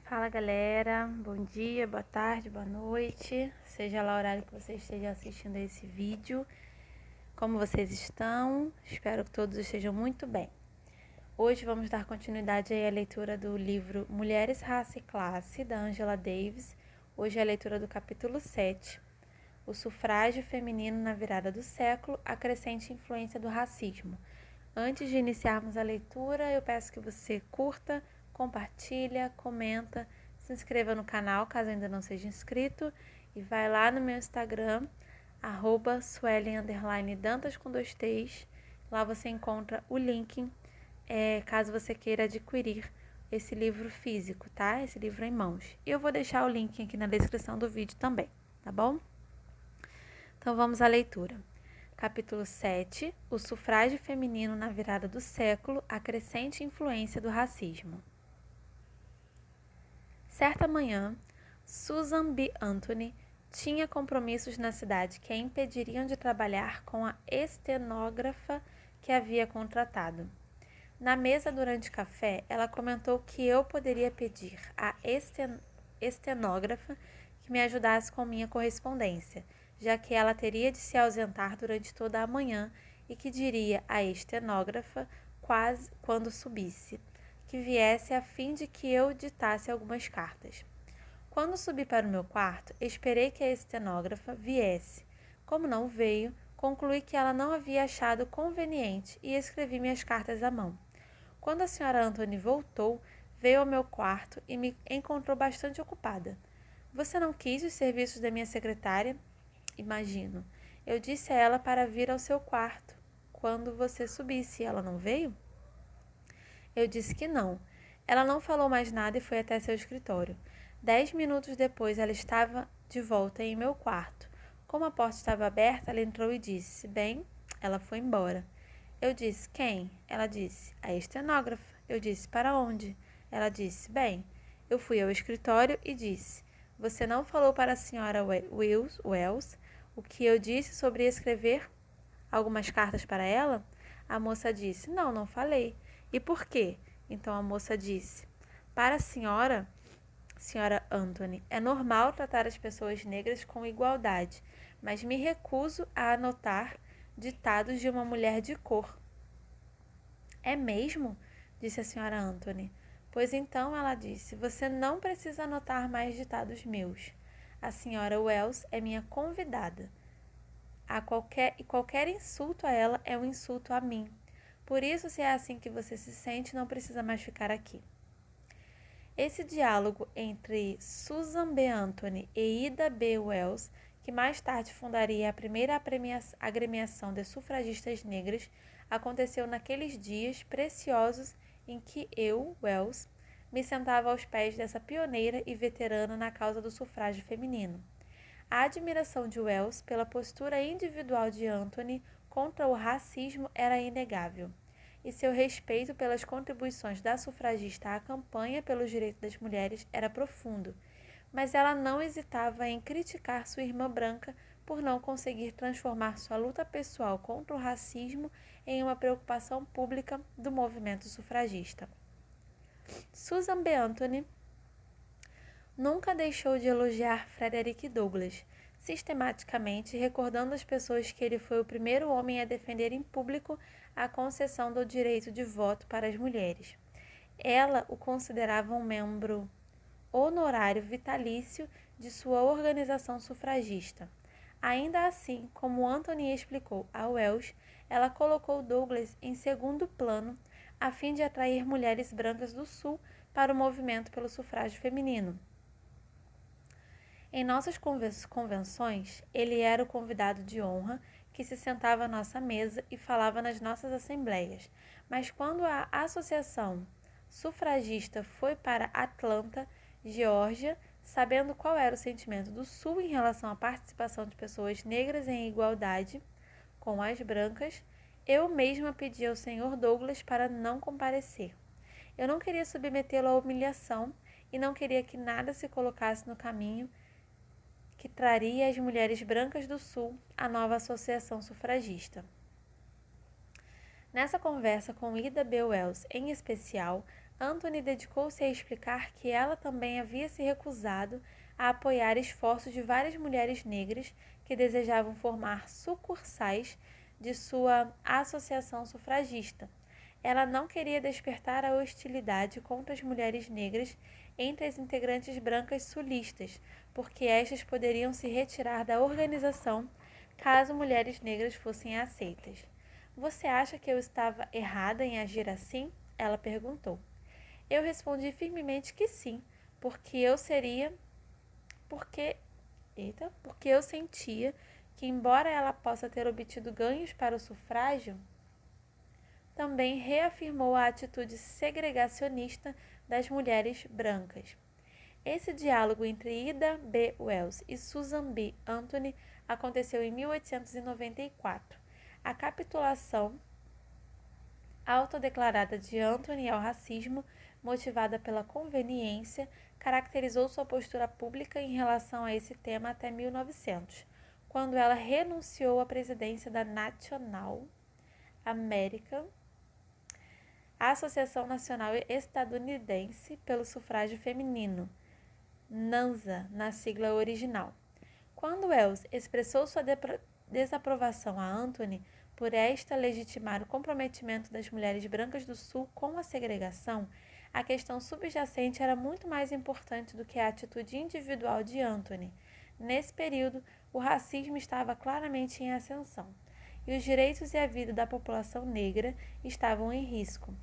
Fala galera, bom dia, boa tarde, boa noite, seja lá o horário que você esteja assistindo esse vídeo. Como vocês estão? Espero que todos estejam muito bem. Hoje vamos dar continuidade à leitura do livro Mulheres, Raça e Classe, da Angela Davis. Hoje é a leitura do capítulo 7, O Sufrágio Feminino na Virada do Século, a Crescente Influência do Racismo. Antes de iniciarmos a leitura, eu peço que você curta, compartilha, comenta, se inscreva no canal caso ainda não seja inscrito e vai lá no meu Instagram, @suelen_dantas com 2 T's. Lá você encontra o link caso você queira adquirir esse livro físico, tá? Esse livro em mãos. Eu vou deixar o link aqui na descrição do vídeo também, tá bom? Então vamos à leitura. Capítulo 7, O Sufrágio Feminino na Virada do Século, a Crescente Influência do Racismo. Certa manhã, Susan B. Anthony tinha compromissos na cidade que a impediriam de trabalhar com a estenógrafa que havia contratado. Na mesa durante café, ela comentou que eu poderia pedir à estenógrafa que me ajudasse com minha correspondência, já que ela teria de se ausentar durante toda a manhã e que diria à estenógrafa quase quando subisse, que viesse a fim de que eu ditasse algumas cartas. Quando subi para o meu quarto, esperei que a estenógrafa viesse. Como não veio, concluí que ela não havia achado conveniente e escrevi minhas cartas à mão. Quando a senhora Anthony voltou, veio ao meu quarto e me encontrou bastante ocupada. Você não quis os serviços da minha secretária? Imagino. Eu disse a ela para vir ao seu quarto quando você subisse. Ela não veio? Eu disse que não. Ela não falou mais nada e foi até seu escritório. 10 minutos depois, ela estava de volta em meu quarto. Como a porta estava aberta, ela entrou e disse: Bem, ela foi embora. Eu disse: Quem? Ela disse: A estenógrafa. Eu disse: Para onde? Ela disse: Bem, eu fui ao escritório e disse: Você não falou para a senhora Wells o que eu disse sobre escrever algumas cartas para ela? A moça disse: Não, não falei. E por quê? Então a moça disse: Para a senhora Anthony, é normal tratar as pessoas negras com igualdade, mas me recuso a anotar ditados de uma mulher de cor. É mesmo? Disse a senhora Anthony. Pois então, ela disse, você não precisa anotar mais ditados meus. A senhora Wells é minha convidada. Qualquer insulto a ela é um insulto a mim. Por isso, se é assim que você se sente, não precisa mais ficar aqui. Esse diálogo entre Susan B. Anthony e Ida B. Wells, que mais tarde fundaria a primeira agremiação de sufragistas negras, aconteceu naqueles dias preciosos em que eu, Wells, me sentava aos pés dessa pioneira e veterana na causa do sufrágio feminino. A admiração de Wells pela postura individual de Anthony contra o racismo era inegável, e seu respeito pelas contribuições da sufragista à campanha pelos direitos das mulheres era profundo, mas ela não hesitava em criticar sua irmã branca por não conseguir transformar sua luta pessoal contra o racismo em uma preocupação pública do movimento sufragista. Susan B. Anthony nunca deixou de elogiar Frederick Douglass, sistematicamente recordando às pessoas que ele foi o primeiro homem a defender em público a concessão do direito de voto para as mulheres. Ela o considerava um membro honorário vitalício de sua organização sufragista. Ainda assim, como Anthony explicou a Wells, ela colocou Douglass em segundo plano a fim de atrair mulheres brancas do Sul para o movimento pelo sufrágio feminino. Em nossas convenções, ele era o convidado de honra que se sentava à nossa mesa e falava nas nossas assembleias. Mas quando a associação sufragista foi para Atlanta, Geórgia, sabendo qual era o sentimento do Sul em relação à participação de pessoas negras em igualdade com as brancas, eu mesma pedi ao Sr. Douglass para não comparecer. Eu não queria submetê-lo à humilhação e não queria que nada se colocasse no caminho que traria às mulheres brancas do Sul a nova associação sufragista. Nessa conversa com Ida B. Wells, em especial, Anthony dedicou-se a explicar que ela também havia se recusado a apoiar esforços de várias mulheres negras que desejavam formar sucursais de sua associação sufragista. Ela não queria despertar a hostilidade contra as mulheres negras entre as integrantes brancas sulistas, porque estas poderiam se retirar da organização caso mulheres negras fossem aceitas. Você acha que eu estava errada em agir assim? Ela perguntou. Eu respondi firmemente que sim, porque eu seria porque eu sentia que, embora ela possa ter obtido ganhos para o sufrágio, também reafirmou a atitude segregacionista das mulheres brancas. Esse diálogo entre Ida B. Wells e Susan B. Anthony aconteceu em 1894. A capitulação autodeclarada de Anthony ao racismo, motivada pela conveniência, caracterizou sua postura pública em relação a esse tema até 1900, quando ela renunciou à presidência da National American, a Associação Nacional Estadunidense pelo Sufrágio Feminino, NANSA, na sigla original. Quando Wells expressou sua desaprovação a Anthony por esta legitimar o comprometimento das mulheres brancas do Sul com a segregação, a questão subjacente era muito mais importante do que a atitude individual de Anthony. Nesse período, o racismo estava claramente em ascensão, e os direitos e a vida da população negra estavam em risco.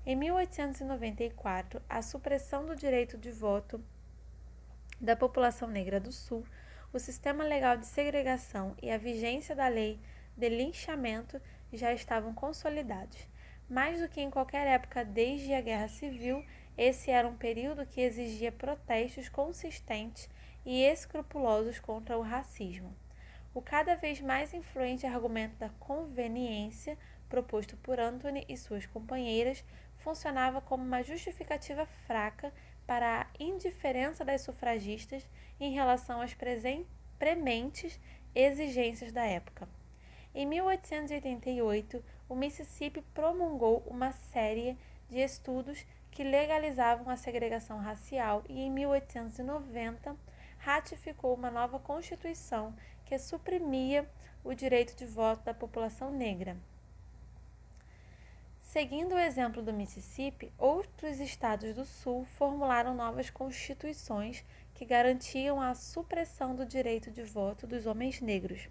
Em 1894, a supressão do direito de voto da população negra do Sul, o sistema legal de segregação e a vigência da lei de linchamento já estavam consolidados. Mais do que em qualquer época desde a Guerra Civil, esse era um período que exigia protestos consistentes e escrupulosos contra o racismo. O cada vez mais influente argumento da conveniência, proposto por Anthony e suas companheiras, funcionava como uma justificativa fraca para a indiferença das sufragistas em relação às prementes exigências da época. Em 1888, o Mississippi promulgou uma série de estudos que legalizavam a segregação racial e, em 1890, ratificou uma nova Constituição que suprimia o direito de voto da população negra. Seguindo o exemplo do Mississippi, outros estados do Sul formularam novas constituições que garantiam a supressão do direito de voto dos homens negros.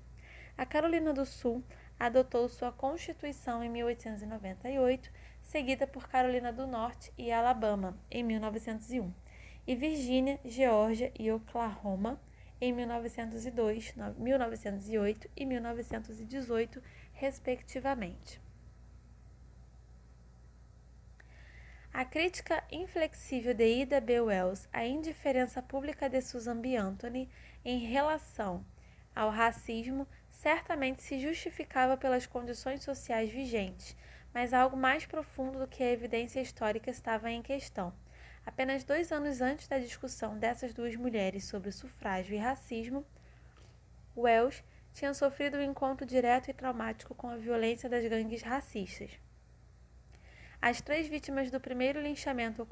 A Carolina do Sul adotou sua Constituição em 1898, seguida por Carolina do Norte e Alabama, em 1901, e Virgínia, Geórgia e Oklahoma, em 1902, 1908 e 1918, respectivamente. A crítica inflexível de Ida B. Wells à indiferença pública de Susan B. Anthony em relação ao racismo certamente se justificava pelas condições sociais vigentes, mas algo mais profundo do que a evidência histórica estava em questão. Apenas 2 anos antes da discussão dessas duas mulheres sobre sufrágio e racismo, Wells tinha sofrido um encontro direto e traumático com a violência das gangues racistas. As 3 vítimas do primeiro linchamento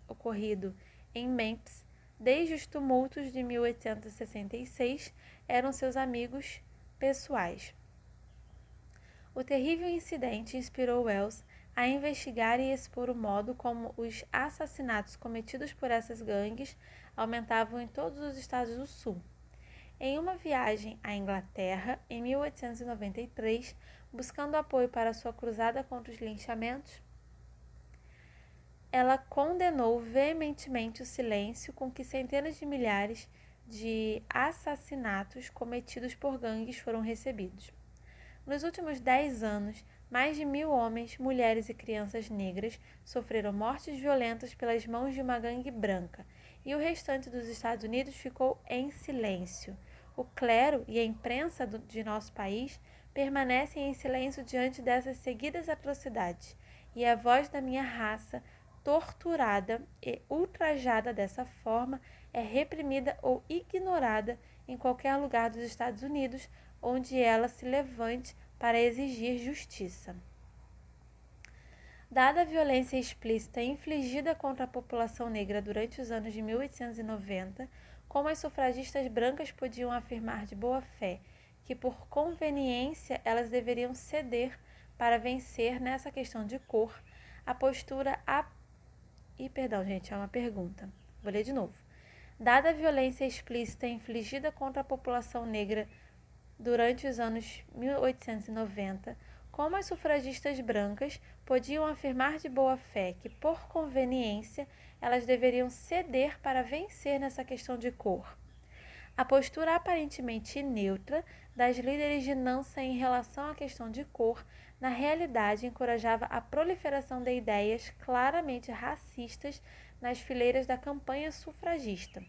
ocorrido em Memphis, desde os tumultos de 1866, eram seus amigos pessoais. O terrível incidente inspirou Wells a investigar e expor o modo como os assassinatos cometidos por essas gangues aumentavam em todos os estados do Sul. Em uma viagem à Inglaterra, em 1893, buscando apoio para sua cruzada contra os linchamentos, ela condenou veementemente o silêncio com que centenas de milhares de assassinatos cometidos por gangues foram recebidos. Nos últimos 10 anos, mais de 1.000 homens, mulheres e crianças negras sofreram mortes violentas pelas mãos de uma gangue branca, e o restante dos Estados Unidos ficou em silêncio. O clero e a imprensa de nosso país permanecem em silêncio diante dessas seguidas atrocidades, e a voz da minha raça, torturada e ultrajada dessa forma, é reprimida ou ignorada em qualquer lugar dos Estados Unidos onde ela se levante para exigir justiça. Dada a violência explícita infligida contra a população negra durante os anos de 1890, como as sufragistas brancas podiam afirmar de boa fé que, por conveniência, elas deveriam ceder para vencer nessa questão de cor, a postura perdão, gente, é uma pergunta. Vou ler de novo. Dada a violência explícita infligida contra a população negra durante os anos 1890, como as sufragistas brancas podiam afirmar de boa fé que, por conveniência, elas deveriam ceder para vencer nessa questão de cor? A postura aparentemente neutra das líderes de Nancy em relação à questão de cor, na realidade, encorajava a proliferação de ideias claramente racistas nas fileiras da campanha sufragista.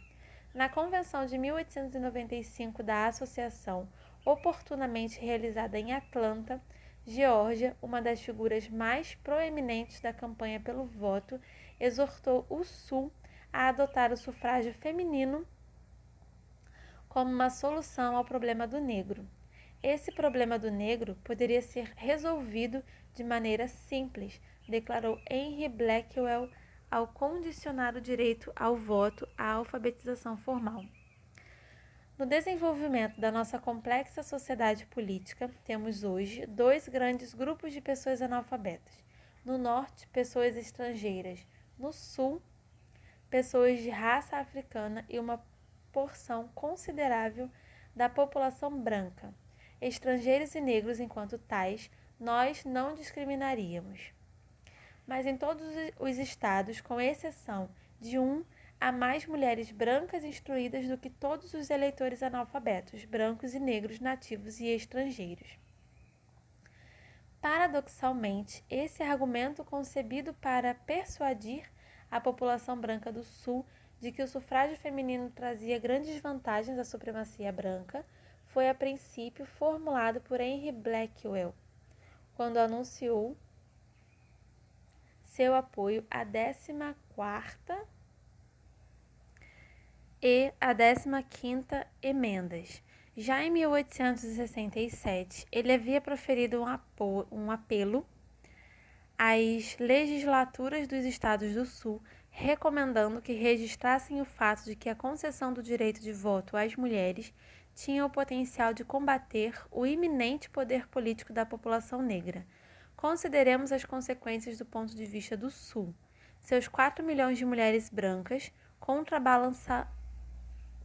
Na Convenção de 1895 da Associação, oportunamente realizada em Atlanta, Geórgia, uma das figuras mais proeminentes da campanha pelo voto, exortou o Sul a adotar o sufrágio feminino como uma solução ao problema do negro. Esse problema do negro poderia ser resolvido de maneira simples, declarou Henry Blackwell ao condicionar o direito ao voto à alfabetização formal. No desenvolvimento da nossa complexa sociedade política, temos hoje dois grandes grupos de pessoas analfabetas. No norte, pessoas estrangeiras. No sul, pessoas de raça africana e uma porção considerável da população branca. Estrangeiros e negros, enquanto tais, nós não discriminaríamos. Mas em todos os estados, com exceção de um, há mais mulheres brancas instruídas do que todos os eleitores analfabetos, brancos e negros, nativos e estrangeiros. Paradoxalmente, esse argumento concebido para persuadir a população branca do Sul de que o sufrágio feminino trazia grandes vantagens à supremacia branca, foi a princípio formulado por Henry Blackwell, quando anunciou seu apoio à 14ª e à 15ª emendas. Já em 1867, ele havia proferido um apelo às legislaturas dos estados do Sul, recomendando que registrassem o fato de que a concessão do direito de voto às mulheres tinha o potencial de combater o iminente poder político da população negra. Consideremos as consequências do ponto de vista do Sul. Seus 4 milhões de mulheres brancas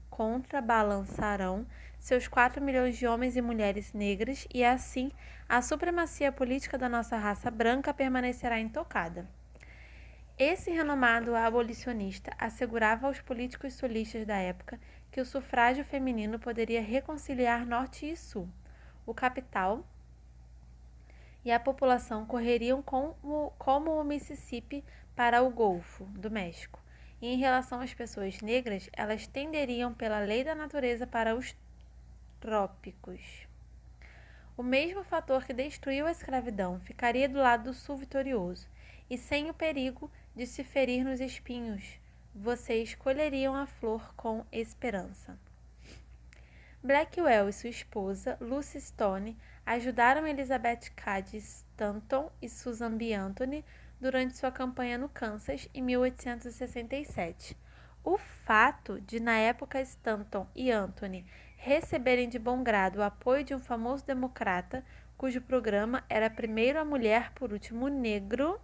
contrabalançarão seus 4 milhões de homens e mulheres negras e, assim, a supremacia política da nossa raça branca permanecerá intocada. Esse renomado abolicionista assegurava aos políticos sulistas da época que o sufrágio feminino poderia reconciliar Norte e Sul. O capital e a população correriam como o Mississippi para o Golfo do México. E em relação às pessoas negras, elas tenderiam pela lei da natureza para os trópicos. O mesmo fator que destruiu a escravidão ficaria do lado do sul vitorioso, e sem o perigo de se ferir nos espinhos, vocês colheriam a flor com esperança. Blackwell e sua esposa, Lucy Stone, ajudaram Elizabeth Cady Stanton e Susan B. Anthony durante sua campanha no Kansas em 1867. O fato de, na época, Stanton e Anthony receberem de bom grado o apoio de um famoso democrata, cujo programa era primeiro a mulher, por último o negro,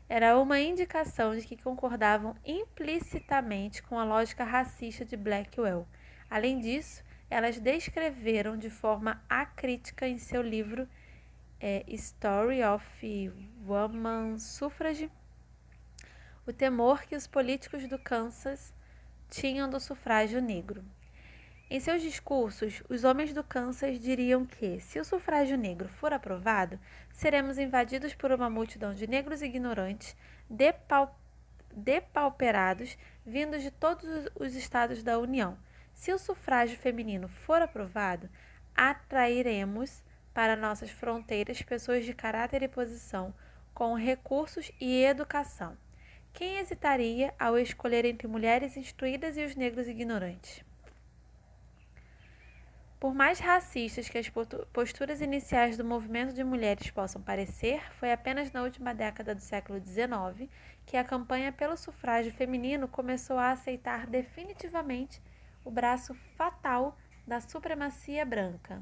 era uma indicação de que concordavam implicitamente com a lógica racista de Blackwell. Além disso, elas descreveram de forma acrítica em seu livro Story of Woman Suffrage o temor que os políticos do Kansas tinham do sufrágio negro. Em seus discursos, os homens do Kansas diriam que, se o sufrágio negro for aprovado, seremos invadidos por uma multidão de negros ignorantes, depauperados, vindos de todos os estados da União. Se o sufrágio feminino for aprovado, atrairemos para nossas fronteiras pessoas de caráter e posição, com recursos e educação. Quem hesitaria ao escolher entre mulheres instruídas e os negros ignorantes? Por mais racistas que as posturas iniciais do movimento de mulheres possam parecer, foi apenas na última década do século XIX que a campanha pelo sufrágio feminino começou a aceitar definitivamente o braço fatal da supremacia branca.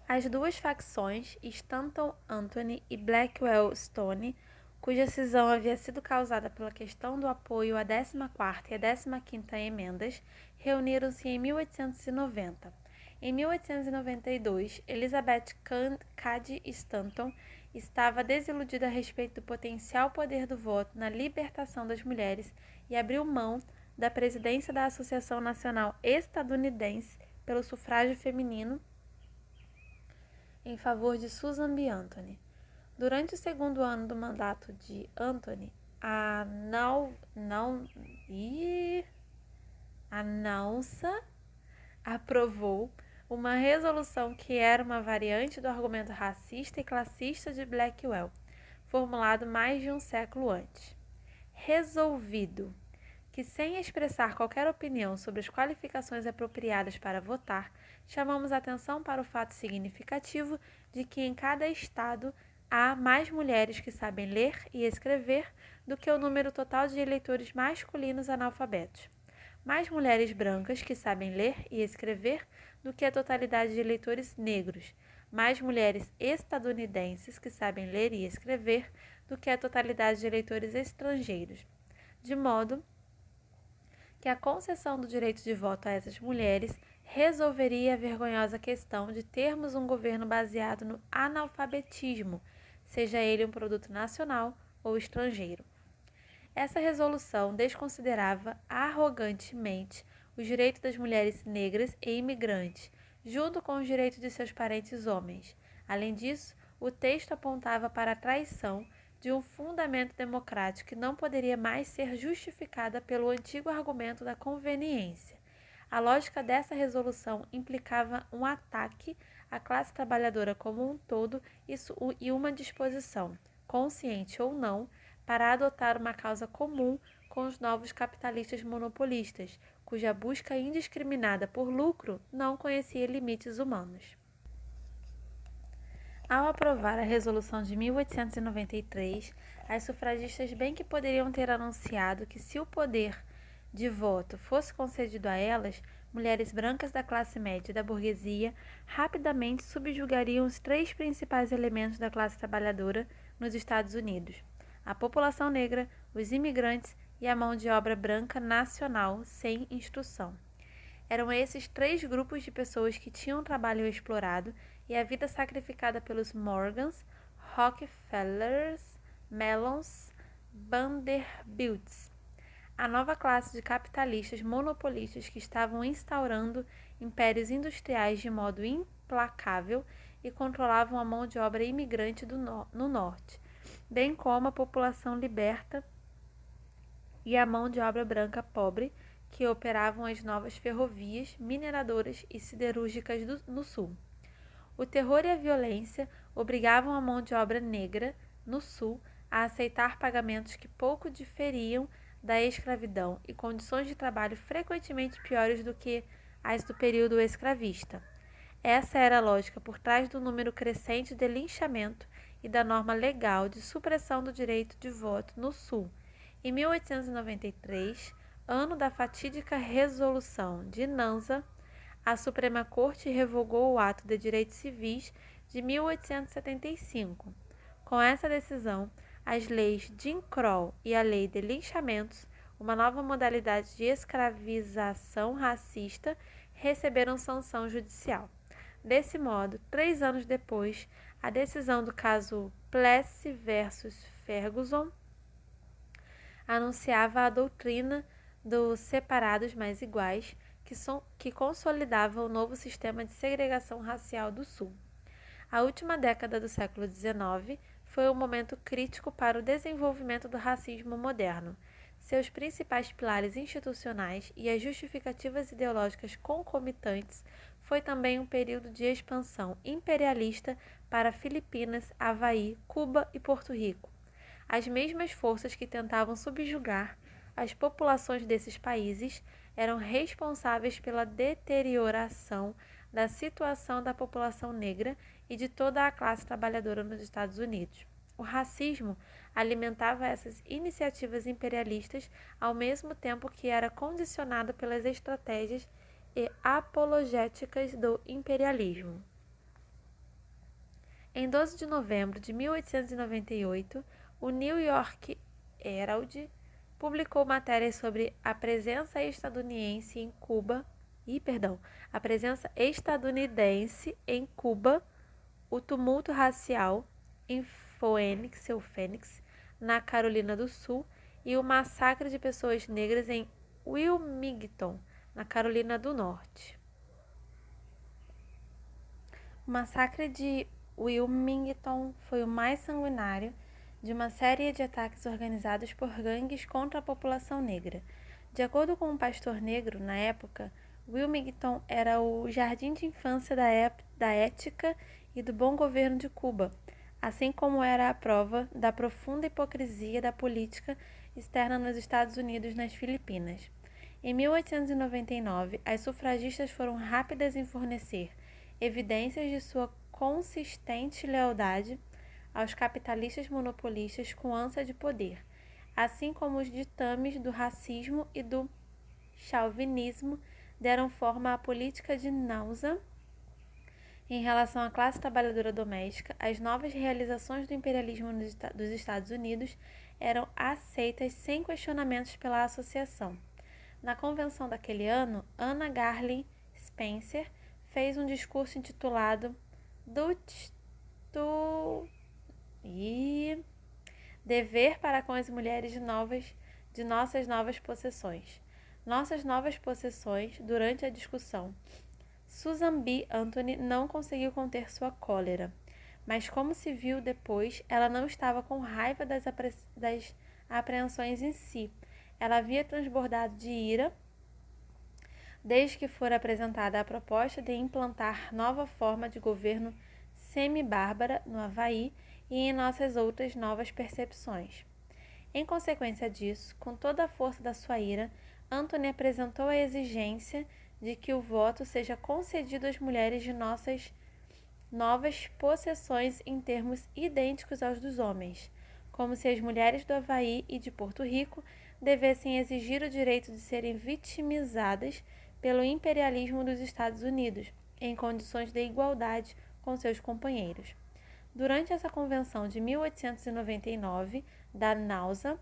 As duas facções, Stanton Anthony e Blackwell Stone, cuja cisão havia sido causada pela questão do apoio à 14ª e à 15ª emendas, reuniram-se em 1890. Em 1892, Elizabeth Cady Stanton estava desiludida a respeito do potencial poder do voto na libertação das mulheres e abriu mão da presidência da Associação Nacional Estadunidense pelo Sufrágio Feminino em favor de Susan B. Anthony. Durante o segundo ano do mandato de Anthony, a NAUSA aprovou uma resolução que era uma variante do argumento racista e classista de Blackwell, formulado mais de um século antes. Resolvido que, sem expressar qualquer opinião sobre as qualificações apropriadas para votar, chamamos atenção para o fato significativo de que em cada estado há mais mulheres que sabem ler e escrever do que o número total de eleitores masculinos analfabetos. Mais mulheres brancas que sabem ler e escrever do que a totalidade de eleitores negros. Mais mulheres estadunidenses que sabem ler e escrever do que a totalidade de eleitores estrangeiros. De modo que a concessão do direito de voto a essas mulheres resolveria a vergonhosa questão de termos um governo baseado no analfabetismo, seja ele um produto nacional ou estrangeiro. Essa resolução desconsiderava arrogantemente os direitos das mulheres negras e imigrantes, junto com os direitos de seus parentes homens. Além disso, o texto apontava para a traição de um fundamento democrático que não poderia mais ser justificada pelo antigo argumento da conveniência. A lógica dessa resolução implicava um ataque à classe trabalhadora como um todo e uma disposição, consciente ou não, para adotar uma causa comum com os novos capitalistas monopolistas, cuja busca indiscriminada por lucro não conhecia limites humanos. Ao aprovar a resolução de 1893, as sufragistas bem que poderiam ter anunciado que, se o poder de voto fosse concedido a elas, mulheres brancas da classe média e da burguesia rapidamente subjugariam os três principais elementos da classe trabalhadora nos Estados Unidos: a população negra, os imigrantes e a mão de obra branca nacional sem instrução. Eram esses três grupos de pessoas que tinham o trabalho explorado e a vida sacrificada pelos Morgans, Rockefellers, Mellons, Vanderbilts, a nova classe de capitalistas monopolistas que estavam instaurando impérios industriais de modo implacável e controlavam a mão de obra imigrante no norte, bem como a população liberta e a mão de obra branca pobre que operavam as novas ferrovias, mineradoras e siderúrgicas no sul. O terror e a violência obrigavam a mão de obra negra no sul a aceitar pagamentos que pouco diferiam da escravidão e condições de trabalho frequentemente piores do que as do período escravista. Essa era a lógica por trás do número crescente de linchamento e da norma legal de supressão do direito de voto no sul. Em 1893, ano da fatídica Resolução de Nansa, a Suprema Corte revogou o Ato de Direitos Civis de 1875. Com essa decisão, as leis Jim Crow e a Lei de Linchamentos, uma nova modalidade de escravização racista, receberam sanção judicial. Desse modo, 3 anos depois, a decisão do caso Plessy versus Ferguson anunciava a doutrina dos separados mais iguais, que consolidava o novo sistema de segregação racial do Sul. A última década do século XIX foi um momento crítico para o desenvolvimento do racismo moderno. Seus principais pilares institucionais e as justificativas ideológicas concomitantes foi também um período de expansão imperialista para Filipinas, Havaí, Cuba e Porto Rico. As mesmas forças que tentavam subjugar as populações desses países eram responsáveis pela deterioração da situação da população negra e de toda a classe trabalhadora nos Estados Unidos. O racismo alimentava essas iniciativas imperialistas ao mesmo tempo que era condicionado pelas estratégias e apologéticas do imperialismo. Em 12 de novembro de 1898, o New York Herald publicou matérias sobre a presença estadunidense em Cuba, o tumulto racial em Phoenix, na Carolina do Sul, e o massacre de pessoas negras em Wilmington, na Carolina do Norte. O massacre de Wilmington foi o mais sanguinário de uma série de ataques organizados por gangues contra a população negra. De acordo com um pastor negro, na época, Wilmington era o jardim de infância da ética e do bom governo de Cuba, assim como era a prova da profunda hipocrisia da política externa nos Estados Unidos e nas Filipinas. Em 1899, as sufragistas foram rápidas em fornecer evidências de sua consistente lealdade aos capitalistas monopolistas com ânsia de poder, assim como os ditames do racismo e do chauvinismo deram forma à política de Nauza em relação à classe trabalhadora doméstica. As novas realizações do imperialismo dos Estados Unidos eram aceitas sem questionamentos pela associação. Na convenção daquele ano, Anna Garland Spencer fez um discurso intitulado Dever para com as mulheres de nossas novas possessões. Durante a discussão, Susan B. Anthony não conseguiu conter sua cólera, mas como se viu depois, ela não estava com raiva das apreensões em si. Ela havia transbordado de ira desde que fora apresentada a proposta de implantar nova forma de governo semi-bárbara no Havaí e em nossas outras novas percepções. Em consequência disso, com toda a força da sua ira, Anthony apresentou a exigência de que o voto seja concedido às mulheres de nossas novas possessões em termos idênticos aos dos homens, como se as mulheres do Havaí e de Porto Rico devessem exigir o direito de serem vitimizadas pelo imperialismo dos Estados Unidos, em condições de igualdade com seus companheiros. Durante essa convenção de 1899, da Nauza,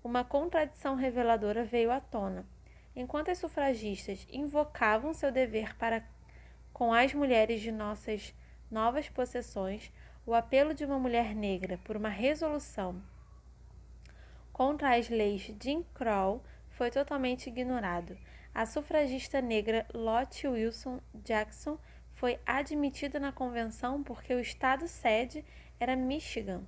uma contradição reveladora veio à tona. Enquanto as sufragistas invocavam seu dever para com as mulheres de nossas novas possessões, o apelo de uma mulher negra por uma resolução contra as leis Jim Crow foi totalmente ignorado. A sufragista negra Lottie Wilson Jackson foi admitida na convenção porque o estado sede era Michigan,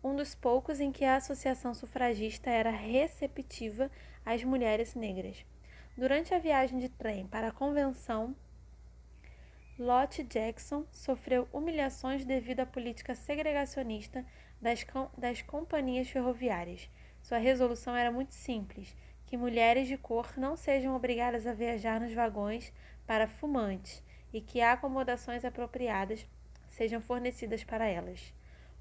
um dos poucos em que a associação sufragista era receptiva às mulheres negras. Durante a viagem de trem para a convenção, Lottie Jackson sofreu humilhações devido à política segregacionista das companhias ferroviárias. Sua resolução era muito simples: que mulheres de cor não sejam obrigadas a viajar nos vagões para fumantes e que acomodações apropriadas sejam fornecidas para elas.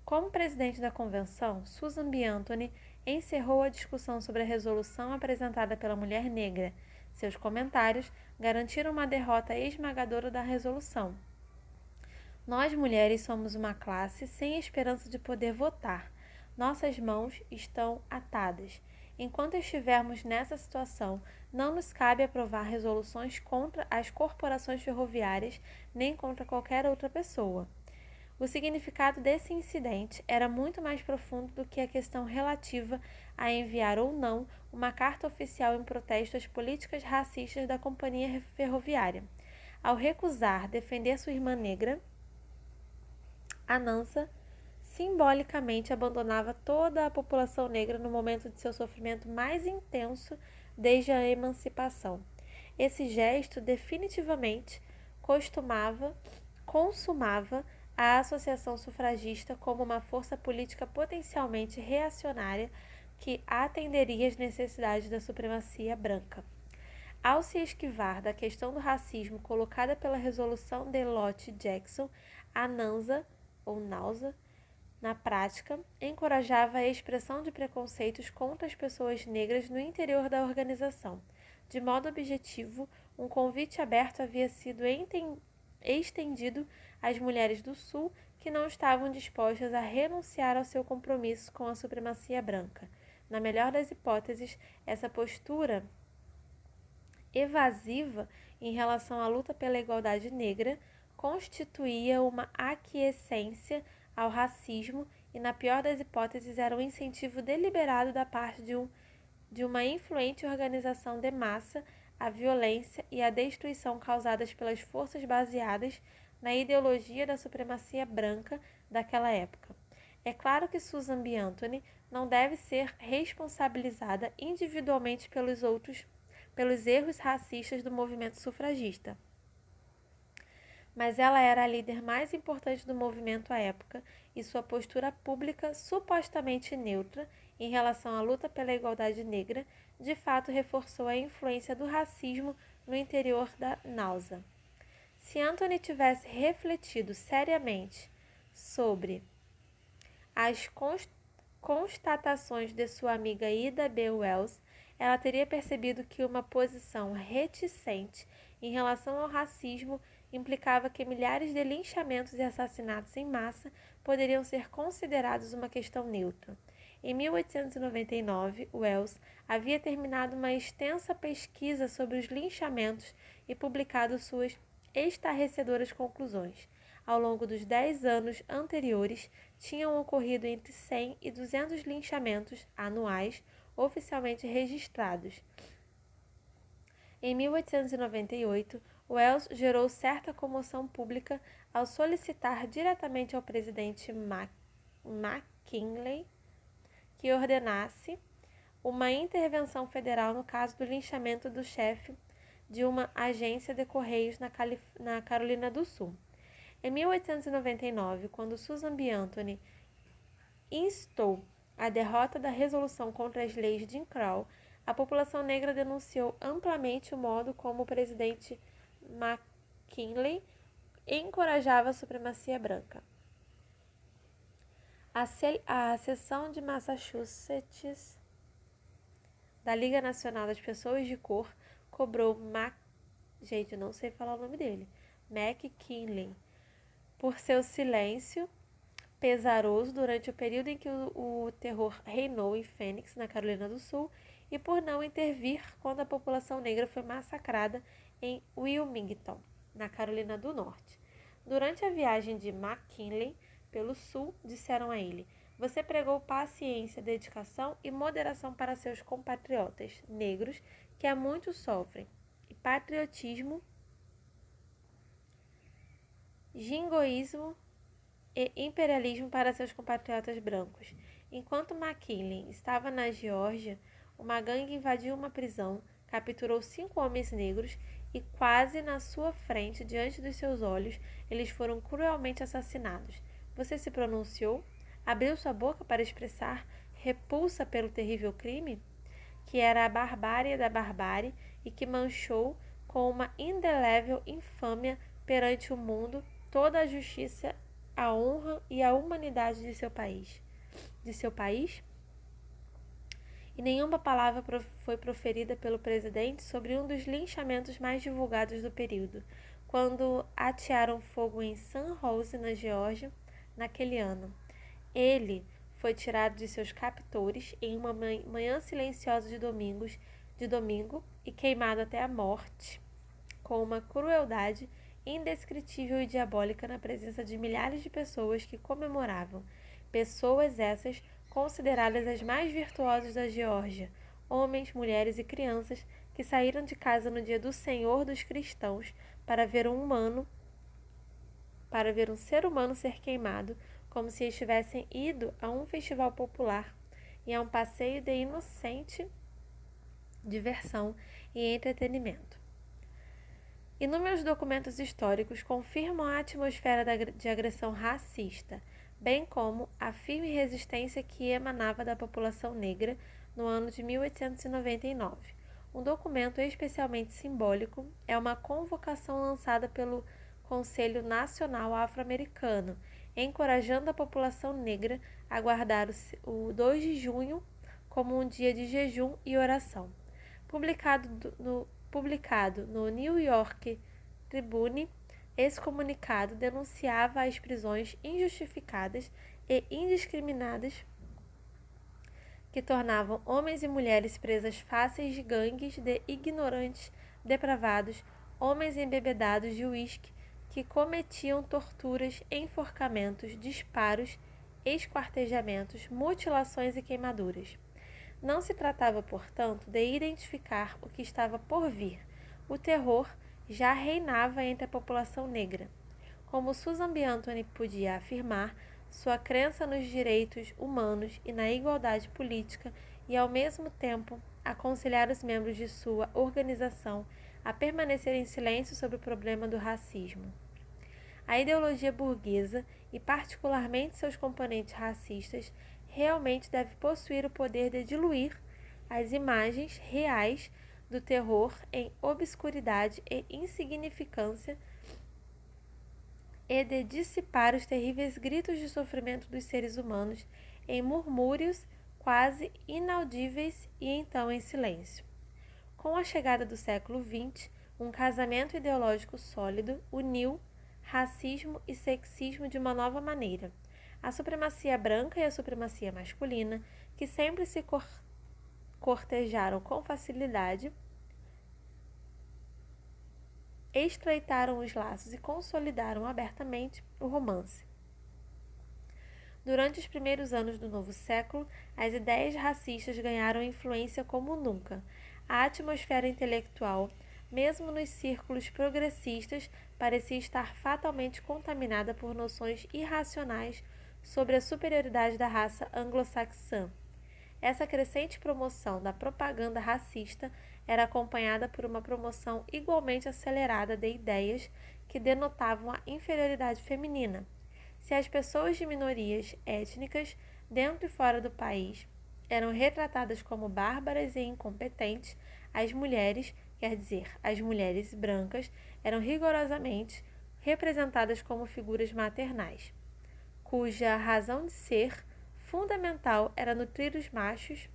Como presidente da convenção, Susan B. Anthony encerrou a discussão sobre a resolução apresentada pela mulher negra. Seus comentários garantiram uma derrota esmagadora da resolução. Nós, mulheres, somos uma classe sem esperança de poder votar. Nossas mãos estão atadas. Enquanto estivermos nessa situação, não nos cabe aprovar resoluções contra as corporações ferroviárias nem contra qualquer outra pessoa. O significado desse incidente era muito mais profundo do que a questão relativa a enviar ou não uma carta oficial em protesto às políticas racistas da companhia ferroviária. Ao recusar defender sua irmã negra, a Nansa simbolicamente abandonava toda a população negra no momento de seu sofrimento mais intenso desde a emancipação. Esse gesto definitivamente consumava a associação sufragista como uma força política potencialmente reacionária que atenderia às necessidades da supremacia branca. Ao se esquivar da questão do racismo colocada pela resolução de Lott-Jackson, a NANSA, ou NAUSA, na prática, encorajava a expressão de preconceitos contra as pessoas negras no interior da organização. De modo objetivo, um convite aberto havia sido estendido às mulheres do Sul que não estavam dispostas a renunciar ao seu compromisso com a supremacia branca. Na melhor das hipóteses, essa postura evasiva em relação à luta pela igualdade negra constituía uma aquiescência ao racismo e, na pior das hipóteses, era um incentivo deliberado da parte de uma influente organização de massa à violência e à destruição causadas pelas forças baseadas na ideologia da supremacia branca daquela época. É claro que Susan B. Anthony não deve ser responsabilizada individualmente pelos erros racistas do movimento sufragista. Mas ela era a líder mais importante do movimento à época e sua postura pública supostamente neutra em relação à luta pela igualdade negra, de fato reforçou a influência do racismo no interior da NAUSA. Se Anthony tivesse refletido seriamente sobre as constatações de sua amiga Ida B. Wells, ela teria percebido que uma posição reticente em relação ao racismo implicava que milhares de linchamentos e assassinatos em massa poderiam ser considerados uma questão neutra. Em 1899, Wells havia terminado uma extensa pesquisa sobre os linchamentos e publicado suas estarrecedoras conclusões. Ao longo dos 10 anos anteriores, tinham ocorrido entre 100 e 200 linchamentos anuais oficialmente registrados. Em 1898, Wells gerou certa comoção pública ao solicitar diretamente ao presidente McKinley que ordenasse uma intervenção federal no caso do linchamento do chefe de uma agência de correios na Carolina do Sul. Em 1899, quando Susan B. Anthony instou a derrota da resolução contra as leis de Jim Crow, a população negra denunciou amplamente o modo como o presidente McKinley encorajava a supremacia branca. A seção de Massachusetts da Liga Nacional das Pessoas de Cor cobrou gente, eu não sei falar o nome dele, McKinley, por seu silêncio pesaroso durante o período em que o terror reinou em Phoenix, na Carolina do Sul, e por não intervir quando a população negra foi massacrada em Wilmington, na Carolina do Norte. Durante a viagem de McKinley pelo Sul, disseram a ele: "Você pregou paciência, dedicação e moderação para seus compatriotas negros que há muito sofrem, e patriotismo, jingoísmo e imperialismo para seus compatriotas brancos." Enquanto McKinley estava na Geórgia, uma gangue invadiu uma prisão, capturou 5 homens negros e quase na sua frente, diante dos seus olhos, eles foram cruelmente assassinados. Você se pronunciou? Abriu sua boca para expressar repulsa pelo terrível crime? Que era a barbárie da barbárie e que manchou com uma indelével infâmia perante o mundo toda a justiça, a honra e a humanidade de seu país. E nenhuma palavra foi proferida pelo presidente sobre um dos linchamentos mais divulgados do período, quando atearam fogo em San Jose, na Geórgia, naquele ano. Ele foi tirado de seus captores em uma manhã silenciosa de domingo e queimado até a morte, com uma crueldade indescritível e diabólica na presença de milhares de pessoas que comemoravam. Pessoas essas consideradas as mais virtuosas da Geórgia, homens, mulheres e crianças que saíram de casa no dia do Senhor dos cristãos para ver um ser humano ser queimado, como se estivessem ido a um festival popular e a um passeio de inocente diversão e entretenimento. Inúmeros documentos históricos confirmam a atmosfera de agressão racista, bem como a firme resistência que emanava da população negra no ano de 1899. Um documento especialmente simbólico é uma convocação lançada pelo Conselho Nacional Afro-Americano, encorajando a população negra a guardar o 2 de junho como um dia de jejum e oração. Publicado no New York Tribune, esse comunicado denunciava as prisões injustificadas e indiscriminadas que tornavam homens e mulheres presas fáceis de gangues de ignorantes, depravados, homens embebedados de uísque que cometiam torturas, enforcamentos, disparos, esquartejamentos, mutilações e queimaduras. Não se tratava, portanto, de identificar o que estava por vir. O terror já reinava entre a população negra. Como Susan B. Anthony podia afirmar, sua crença nos direitos humanos e na igualdade política e, ao mesmo tempo, aconselhar os membros de sua organização a permanecer em silêncio sobre o problema do racismo. A ideologia burguesa, e particularmente seus componentes racistas, realmente deve possuir o poder de diluir as imagens reais do terror em obscuridade e insignificância e de dissipar os terríveis gritos de sofrimento dos seres humanos em murmúrios quase inaudíveis e então em silêncio. Com a chegada do século XX, um casamento ideológico sólido uniu racismo e sexismo de uma nova maneira. A supremacia branca e a supremacia masculina, que sempre se cortejaram com facilidade, estreitaram os laços e consolidaram abertamente o romance. Durante os primeiros anos do novo século, as ideias racistas ganharam influência como nunca. A atmosfera intelectual, mesmo nos círculos progressistas, parecia estar fatalmente contaminada por noções irracionais sobre a superioridade da raça anglo-saxã. Essa crescente promoção da propaganda racista era acompanhada por uma promoção igualmente acelerada de ideias que denotavam a inferioridade feminina. Se as pessoas de minorias étnicas, dentro e fora do país, eram retratadas como bárbaras e incompetentes, as mulheres, quer dizer, as mulheres brancas, eram rigorosamente representadas como figuras maternais, cuja razão de ser fundamental era nutrir os machos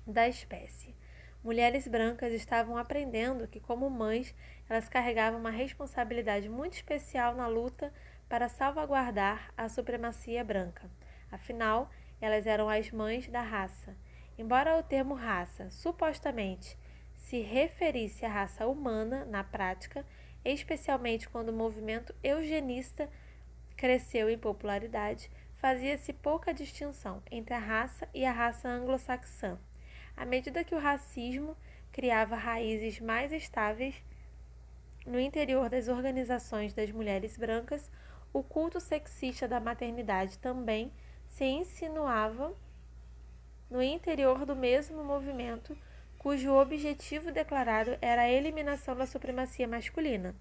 da espécie. Mulheres brancas estavam aprendendo que, como mães, elas carregavam uma responsabilidade muito especial na luta para salvaguardar a supremacia branca. Afinal, elas eram as mães da raça. Embora o termo raça, supostamente, se referisse à raça humana, na prática, especialmente quando o movimento eugenista cresceu em popularidade, fazia-se pouca distinção entre a raça e a raça anglo-saxã. À medida que o racismo criava raízes mais estáveis no interior das organizações das mulheres brancas, o culto sexista da maternidade também se insinuava no interior do mesmo movimento, cujo objetivo declarado era a eliminação da supremacia masculina.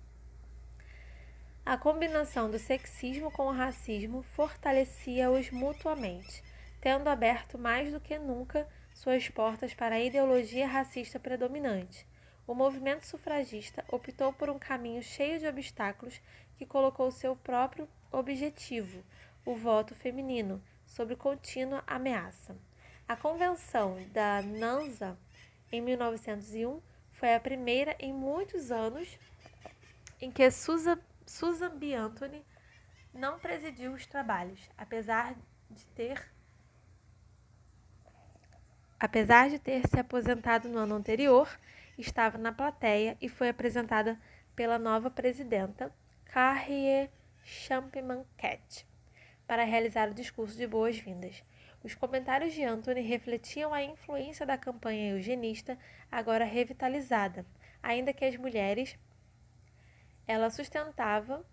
A combinação do sexismo com o racismo fortalecia-os mutuamente, tendo aberto mais do que nunca suas portas para a ideologia racista predominante. O movimento sufragista optou por um caminho cheio de obstáculos que colocou seu próprio objetivo, o voto feminino, sob contínua ameaça. A Convenção da NANZA, em 1901, foi a primeira em muitos anos em que Susan B. Anthony não presidiu os trabalhos, apesar de ter se aposentado no ano anterior, estava na plateia e foi apresentada pela nova presidenta, Carrie Chapman Catt, para realizar o discurso de boas-vindas. Os comentários de Anthony refletiam a influência da campanha eugenista, agora revitalizada, ainda que as mulheres ela sustentava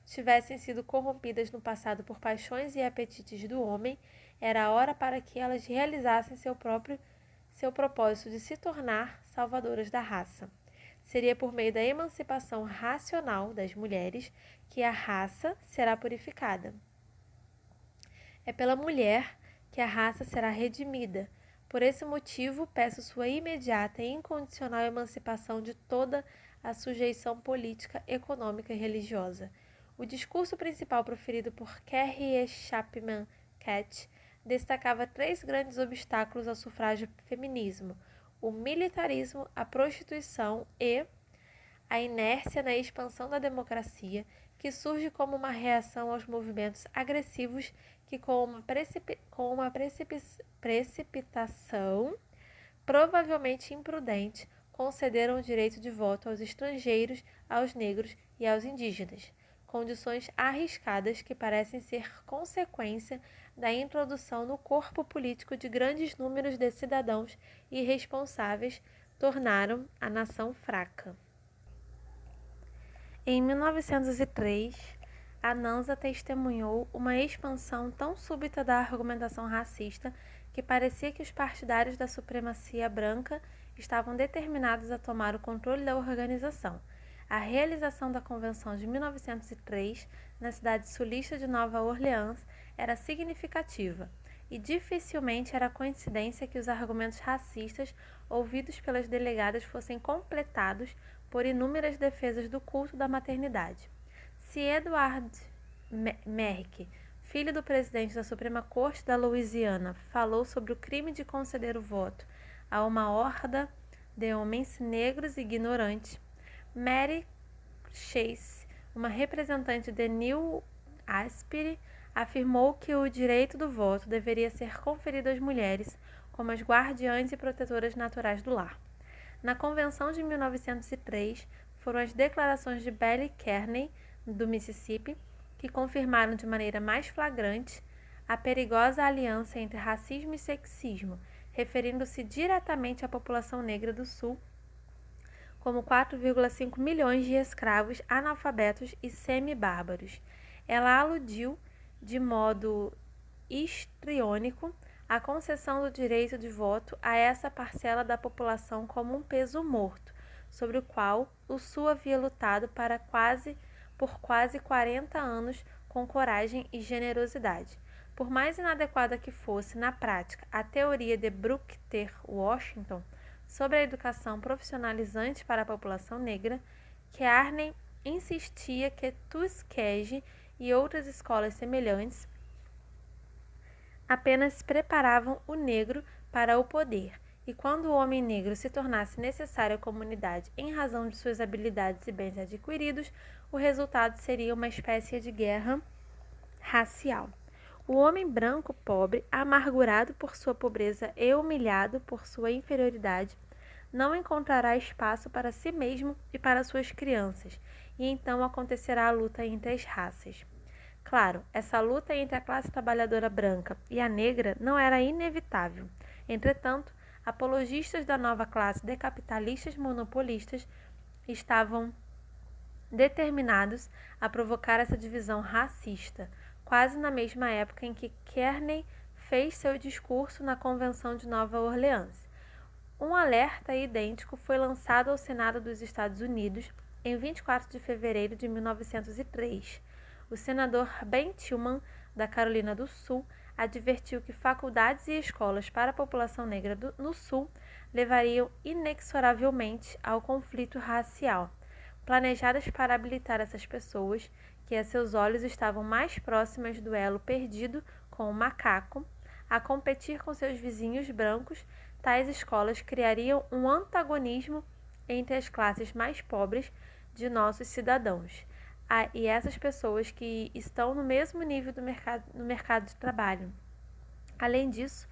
tivessem sido corrompidas no passado por paixões e apetites do homem, era a hora para que elas realizassem seu propósito de se tornar salvadoras da raça. Seria por meio da emancipação racional das mulheres que a raça será purificada. É pela mulher que a raça será redimida, Por esse motivo, peço sua imediata e incondicional emancipação de toda a sujeição política, econômica e religiosa. O discurso principal proferido por Carrie Chapman Catt destacava 3 grandes obstáculos ao sufrágio feminismo: o militarismo, a prostituição e a inércia na expansão da democracia, que surge como uma reação aos movimentos agressivos que, com uma precipitação provavelmente imprudente, concederam o direito de voto aos estrangeiros, aos negros e aos indígenas, condições arriscadas que parecem ser consequência da introdução no corpo político de grandes números de cidadãos irresponsáveis, tornaram a nação fraca. Em 1903, a NANSA testemunhou uma expansão tão súbita da argumentação racista que parecia que os partidários da supremacia branca estavam determinados a tomar o controle da organização. A realização da Convenção de 1903, na cidade sulista de Nova Orleans, era significativa, e dificilmente era coincidência que os argumentos racistas ouvidos pelas delegadas fossem completados por inúmeras defesas do culto da maternidade. Se Edward Merrick, filho do presidente da Suprema Corte da Louisiana, falou sobre o crime de conceder o voto a uma horda de homens negros e ignorantes, Mary Chase, uma representante de New Hampshire, afirmou que o direito do voto deveria ser conferido às mulheres como as guardiãs e protetoras naturais do lar. Na Convenção de 1903, foram as declarações de Belle Kearney, do Mississippi, que confirmaram de maneira mais flagrante a perigosa aliança entre racismo e sexismo, referindo-se diretamente à população negra do Sul, como 4,5 milhões de escravos analfabetos e semi-bárbaros. Ela aludiu, de modo histriônico, a concessão do direito de voto a essa parcela da população como um peso morto, sobre o qual o Sul havia lutado por quase 40 anos com coragem e generosidade. Por mais inadequada que fosse, na prática, a teoria de Booker T. Washington sobre a educação profissionalizante para a população negra, Kearney insistia que Tuskegee e outras escolas semelhantes apenas preparavam o negro para o poder, e quando o homem negro se tornasse necessário à comunidade em razão de suas habilidades e bens adquiridos, o resultado seria uma espécie de guerra racial. O homem branco pobre, amargurado por sua pobreza e humilhado por sua inferioridade, não encontrará espaço para si mesmo e para suas crianças, e então acontecerá a luta entre as raças. Claro, essa luta entre a classe trabalhadora branca e a negra não era inevitável. Entretanto, apologistas da nova classe de capitalistas monopolistas estavam determinados a provocar essa divisão racista, quase na mesma época em que Kearney fez seu discurso na Convenção de Nova Orleans. Um alerta idêntico foi lançado ao Senado dos Estados Unidos em 24 de fevereiro de 1903. O senador Ben Tillman, da Carolina do Sul, advertiu que faculdades e escolas para a população negra no Sul levariam inexoravelmente ao conflito racial, planejadas para habilitar essas pessoas, que a seus olhos estavam mais próximas do elo perdido com o macaco, a competir com seus vizinhos brancos. Tais escolas criariam um antagonismo entre as classes mais pobres de nossos cidadãos e essas pessoas que estão no mesmo nível no mercado de trabalho. Além disso,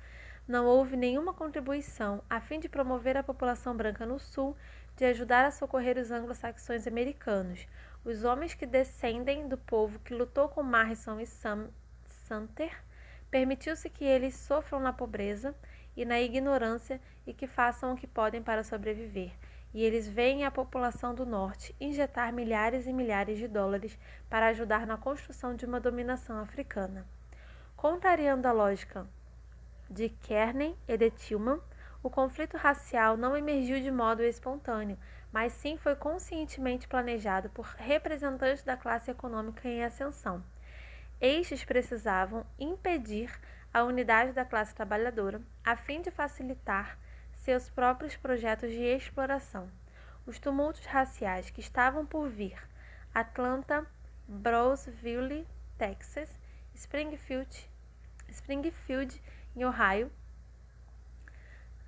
não houve nenhuma contribuição a fim de promover a população branca no Sul, de ajudar a socorrer os anglo-saxões americanos, os homens que descendem do povo que lutou com Morrison e Sumter. Permitiu-se que eles sofram na pobreza e na ignorância e que façam o que podem para sobreviver. E eles veem a população do Norte injetar milhares e milhares de dólares para ajudar na construção de uma dominação africana. Contrariando a lógica de Kearney e de Tillman, o conflito racial não emergiu de modo espontâneo, mas sim foi conscientemente planejado por representantes da classe econômica em ascensão. Estes precisavam impedir a unidade da classe trabalhadora, a fim de facilitar seus próprios projetos de exploração. Os tumultos raciais que estavam por vir, Atlanta, Brownsville, Texas, Springfield, em Ohio,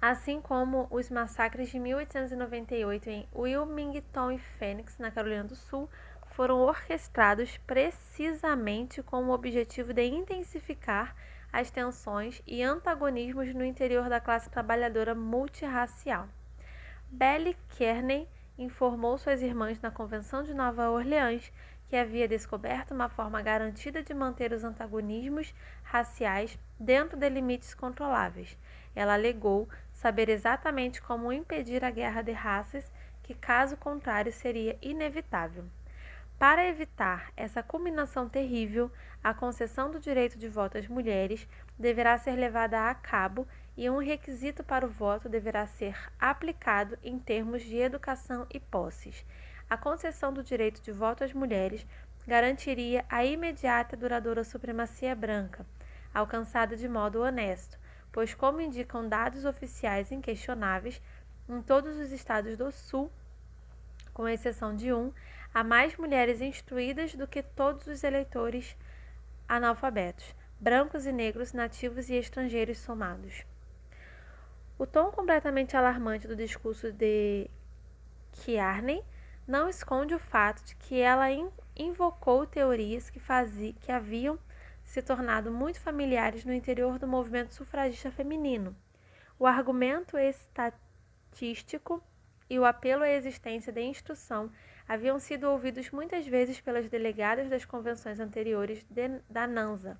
assim como os massacres de 1898 em Wilmington e Phoenix, na Carolina do Sul, foram orquestrados precisamente com o objetivo de intensificar as tensões e antagonismos no interior da classe trabalhadora multirracial. Belle Kearney informou suas irmãs na Convenção de Nova Orleans que havia descoberto uma forma garantida de manter os antagonismos raciais dentro de limites controláveis. Ela alegou saber exatamente como impedir a guerra de raças, que caso contrário seria inevitável. Para evitar essa culminação terrível, a concessão do direito de voto às mulheres deverá ser levada a cabo e um requisito para o voto deverá ser aplicado em termos de educação e posses. A concessão do direito de voto às mulheres garantiria a imediata e duradoura supremacia branca, alcançada de modo honesto, pois, como indicam dados oficiais inquestionáveis, em todos os estados do Sul, com exceção de um, há mais mulheres instruídas do que todos os eleitores analfabetos, brancos e negros, nativos e estrangeiros somados. O tom completamente alarmante do discurso de Kearney não esconde o fato de que ela invocou teorias que haviam se tornado muito familiares no interior do movimento sufragista feminino. O argumento estatístico e o apelo à existência de instrução haviam sido ouvidos muitas vezes pelas delegadas das convenções anteriores da NANSA.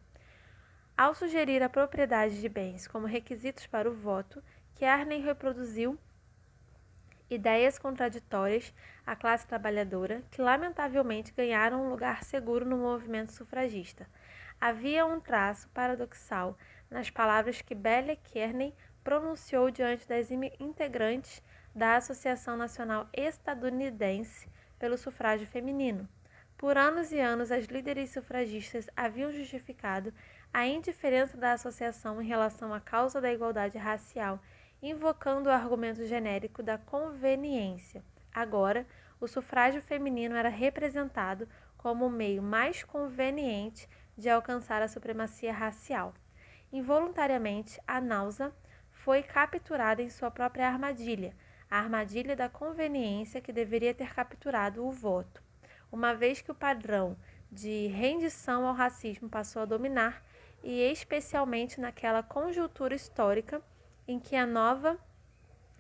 Ao sugerir a propriedade de bens como requisitos para o voto, Kearney reproduziu ideias contraditórias à classe trabalhadora que lamentavelmente ganharam um lugar seguro no movimento sufragista. Havia um traço paradoxal nas palavras que Belle Kearney pronunciou diante das integrantes da Associação Nacional Estadunidense pelo Sufrágio Feminino. Por anos e anos, as líderes sufragistas haviam justificado a indiferença da associação em relação à causa da igualdade racial, invocando o argumento genérico da conveniência. Agora, o sufrágio feminino era representado como o meio mais conveniente de alcançar a supremacia racial. Involuntariamente, a NANSA foi capturada em sua própria armadilha, a armadilha da conveniência que deveria ter capturado o voto. Uma vez que o padrão de rendição ao racismo passou a dominar, e especialmente naquela conjuntura histórica em que a nova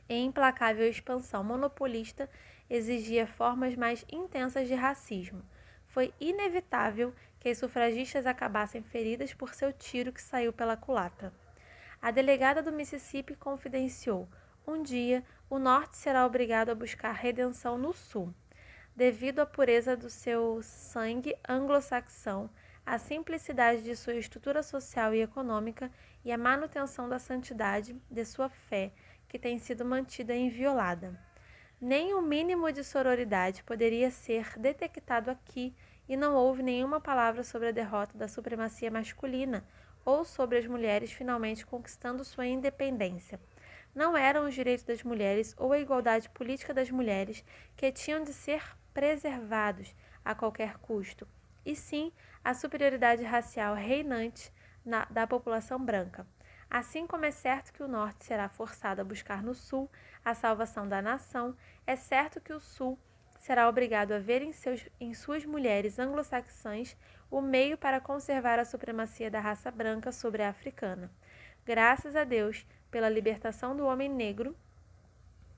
e implacável expansão monopolista exigia formas mais intensas de racismo, foi inevitável que as sufragistas acabassem feridas por seu tiro que saiu pela culatra. A delegada do Mississippi confidenciou: um dia, o Norte será obrigado a buscar redenção no Sul. Devido à pureza do seu sangue anglo-saxão, à simplicidade de sua estrutura social e econômica e à manutenção da santidade de sua fé, que tem sido mantida inviolada. Nem o mínimo de sororidade poderia ser detectado aqui, e não houve nenhuma palavra sobre a derrota da supremacia masculina ou sobre as mulheres finalmente conquistando sua independência. Não eram os direitos das mulheres ou a igualdade política das mulheres que tinham de ser preservados a qualquer custo, e sim a superioridade racial reinante da população branca. Assim como é certo que o Norte será forçado a buscar no Sul a salvação da nação, é certo que o Sul será obrigado a ver em suas mulheres anglo-saxãs o meio para conservar a supremacia da raça branca sobre a africana. Graças a Deus pela libertação do homem negro,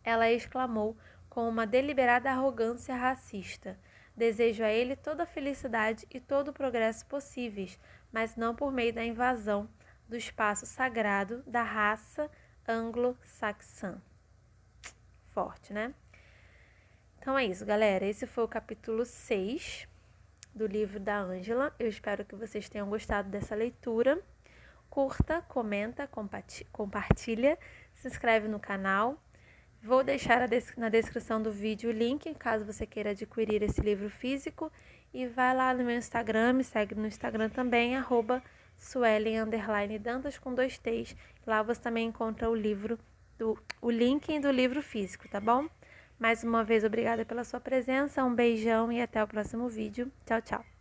ela exclamou com uma deliberada arrogância racista: desejo a ele toda a felicidade e todo o progresso possíveis, mas não por meio da invasão do espaço sagrado da raça anglo-saxã. Forte, né? Então é isso, galera. Esse foi o capítulo 6 do livro da Ângela. Eu espero que vocês tenham gostado dessa leitura. Curta, comenta, compartilha, se inscreve no canal. Vou deixar na descrição do vídeo o link, caso você queira adquirir esse livro físico. E vai lá no meu Instagram, me segue no Instagram também, Suelen_Dantas com 2 T's. Lá você também encontra o link do livro físico, tá bom? Mais uma vez, obrigada pela sua presença, um beijão e até o próximo vídeo. Tchau, tchau!